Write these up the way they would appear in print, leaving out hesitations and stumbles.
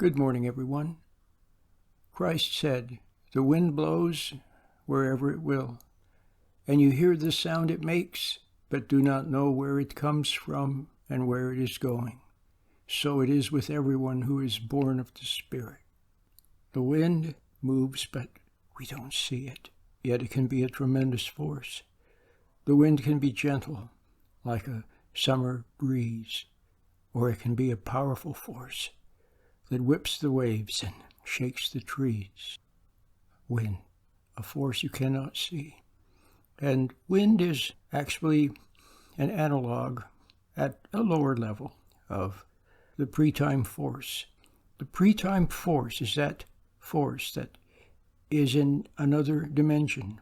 Good morning, everyone. Christ said, "The wind blows wherever it will, and you hear the sound it makes, but do not know where it comes from and where it is going. So it is with everyone who is born of the Spirit." The wind moves, but we don't see it, yet it can be a tremendous force. The wind can be gentle, like a summer breeze, or it can be a powerful force that whips the waves and shakes the trees. Wind, a force you cannot see. And wind is actually an analog at a lower level of the pre-time force. The pre-time force is that force that is in another dimension,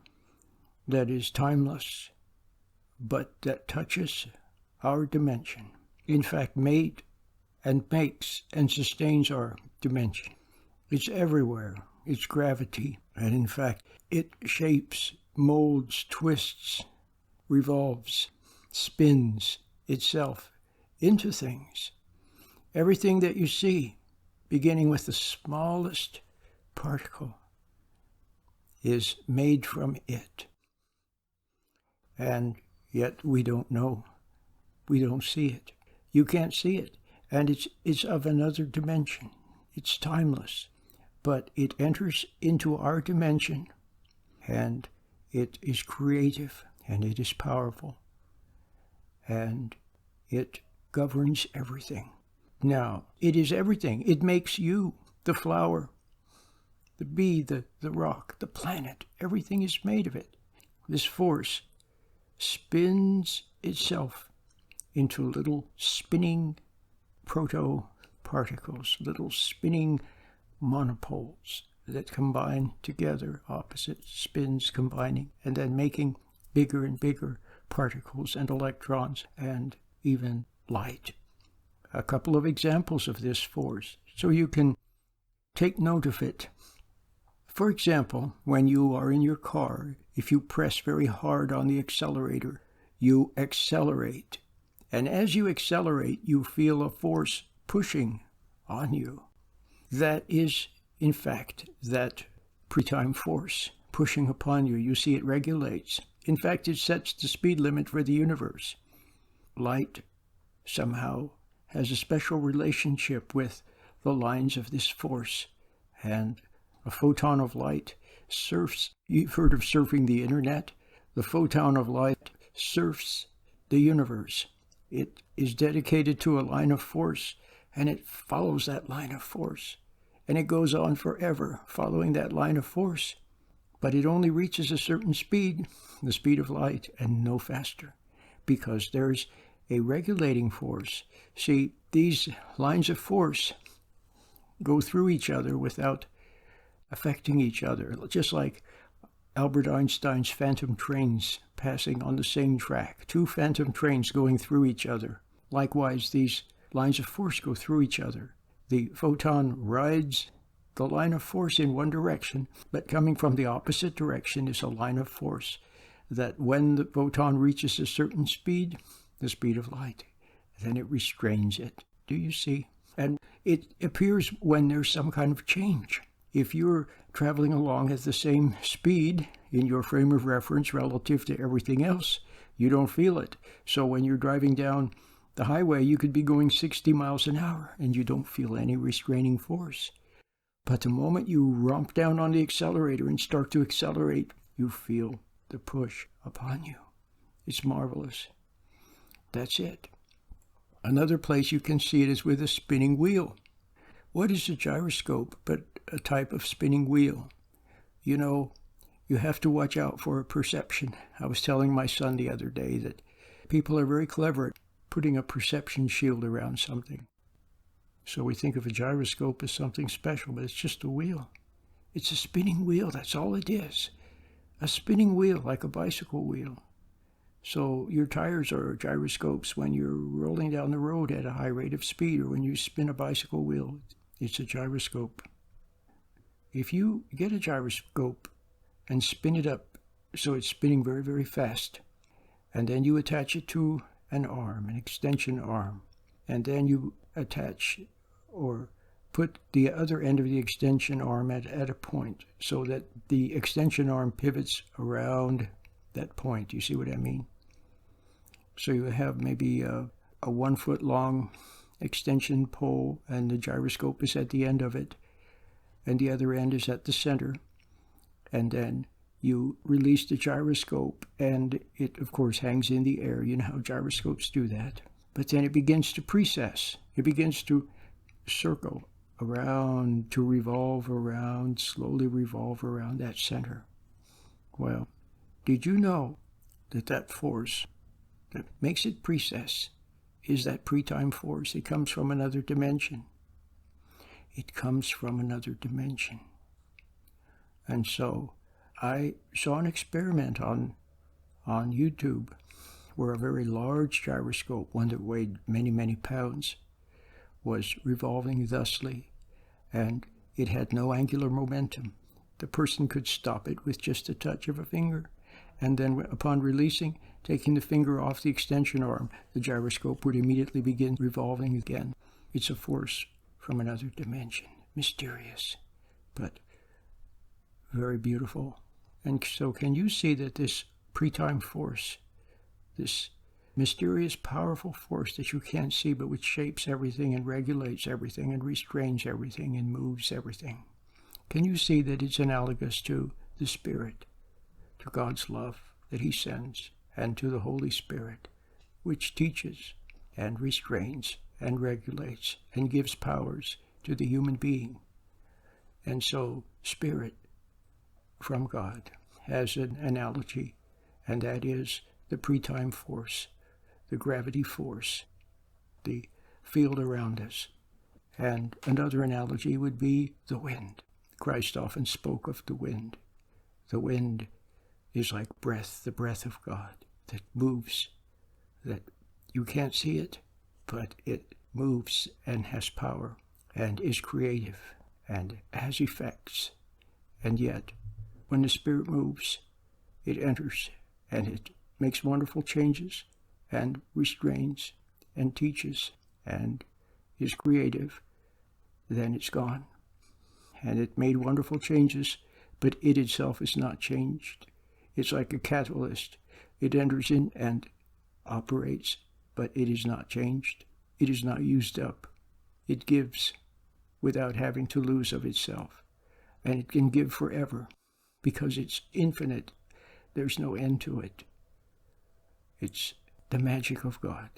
that is timeless, but that touches our dimension. In fact, made and makes and sustains our dimension. It's everywhere. It's gravity. And in fact, it shapes, molds, twists, revolves, spins itself into things. Everything that you see, beginning with the smallest particle, is made from it. And yet we don't know. We don't see it. You can't see it. And it's of another dimension. It's timeless. But it enters into our dimension, and it is creative, and it is powerful, and it governs everything. Now, it is everything. It makes you, the flower, the bee, the rock, the planet. Everything is made of it. This force spins itself into little spinning proto-particles, little spinning monopoles that combine together, opposite spins combining, and then making bigger and bigger particles and electrons and even light. A couple of examples of this force, so you can take note of it. For example, when you are in your car, if you press very hard on the accelerator, you accelerate. And as you accelerate, you feel a force pushing on you. That is, in fact, that pre-time force pushing upon you. You see, it regulates. In fact, it sets the speed limit for the universe. Light somehow has a special relationship with the lines of this force. And a photon of light surfs. You've heard of surfing the internet? The photon of light surfs the universe. It is dedicated to a line of force, and it follows that line of force. And it goes on forever, following that line of force. But it only reaches a certain speed, the speed of light, and no faster, because there's a regulating force. See, these lines of force go through each other without affecting each other, just like Albert Einstein's phantom trains passing on the same track, two phantom trains going through each other. Likewise, these lines of force go through each other. The photon rides the line of force in one direction, but coming from the opposite direction is a line of force that when the photon reaches a certain speed, the speed of light, then it restrains it. Do you see? And it appears when there's some kind of change. If you're traveling along at the same speed in your frame of reference relative to everything else, you don't feel it. So when you're driving down the highway, you could be going 60 miles an hour and you don't feel any restraining force. But the moment you romp down on the accelerator and start to accelerate, you feel the push upon you. It's marvelous. That's it. Another place you can see it is with a spinning wheel. What is a gyroscope but a type of spinning wheel? You know, you have to watch out for perception. I was telling my son the other day that people are very clever at putting a perception shield around something. So we think of a gyroscope as something special, but it's just a wheel. It's a spinning wheel, that's all it is. A spinning wheel, like a bicycle wheel. So your tires are gyroscopes when you're rolling down the road at a high rate of speed, or when you spin a bicycle wheel, it's a gyroscope. If you get a gyroscope and spin it up so it's spinning very, very fast, and then you attach it to an arm, an extension arm, and then you attach or put the other end of the extension arm at a point so that the extension arm pivots around that point. You see what I mean? So you have maybe a 1 foot long extension pole, and the gyroscope is at the end of it, and the other end is at the center. And then you release the gyroscope, and it, of course, hangs in the air. You know how gyroscopes do that. But then it begins to precess. It begins to circle around, to revolve around, slowly revolve around that center. Well, did you know that that force that makes it precess is that pre-time force? It comes from another dimension. It comes from another dimension. And so I saw an experiment on YouTube where a very large gyroscope, one that weighed many, many pounds, was revolving thusly, and it had no angular momentum. The person could stop it with just a touch of a finger, and then upon releasing, taking the finger off the extension arm, the gyroscope would immediately begin revolving again. It's a force from another dimension. Mysterious, but very beautiful. And so can you see that this pre-time force, this mysterious, powerful force that you can't see but which shapes everything and regulates everything and restrains everything and moves everything, can you see that it's analogous to the Spirit, to God's love that He sends, and to the Holy Spirit, which teaches and restrains and regulates and gives powers to the human being? And so Spirit from God has an analogy, and that is the pre-time force, the gravity force, the field around us. And another analogy would be the wind. Christ often spoke of the wind. The wind is like breath, the breath of God that moves, that you can't see it, but it moves and has power and is creative and has effects. And yet, when the Spirit moves, it enters and it makes wonderful changes and restrains and teaches and is creative. Then it's gone. And it made wonderful changes, but it itself is not changed. It's like a catalyst. It enters in and operates, but it is not changed. It is not used up. It gives without having to lose of itself. And it can give forever because it's infinite. There's no end to it. It's the magic of God.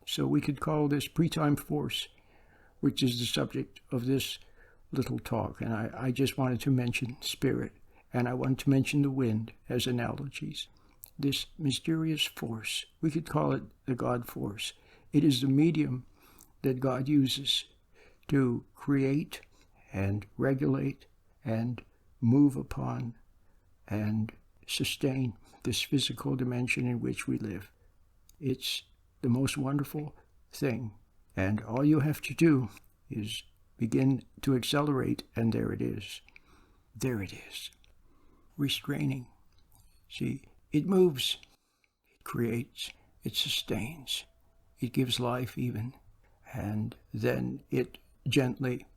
So we could call this pre-time force, which is the subject of this little talk. And I just wanted to mention Spirit, and I wanted to mention the wind as analogies. This mysterious force, we could call it the God force. It is the medium that God uses to create and regulate and move upon and sustain this physical dimension in which we live. It's the most wonderful thing. And all you have to do is begin to accelerate, and there it is. There it is. Restraining. See, it moves, it creates, it sustains, it gives life even, and then it gently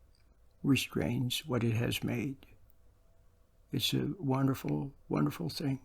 restrains what it has made. It's a wonderful, wonderful thing.